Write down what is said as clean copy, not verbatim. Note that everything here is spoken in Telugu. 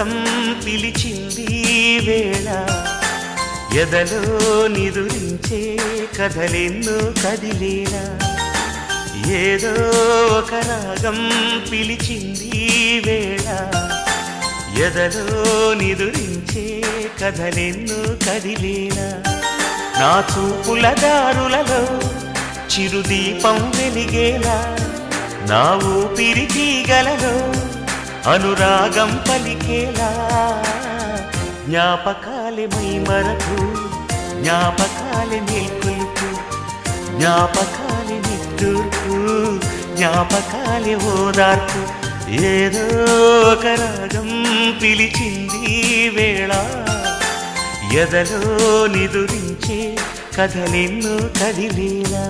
రాగం పిలిచింది వేళ ఎదలో నిదురించే కథలెన్నో కదిలేలా ఏదో ఒక రాగం పిలిచింది వేళ ఎదలో నిదురించే కథలెన్నో కదిలేలా నా చూపుల దారులలో చిరుదీపం వెలిగేలా నా ఊపిరి తీగలలో అనురాగం పలికేలా జ్ఞాపకాలే మైమరకు జ్ఞాపకాలే మేల్కొలుపు జ్ఞాపకాలే నిట్టూర్పు జ్ఞాపకాలే ఓదార్పు ఏదో ఒక రాగం పిలిచింది వేళ ఎదలో నిదురించే కథలెన్నో కదిలేలా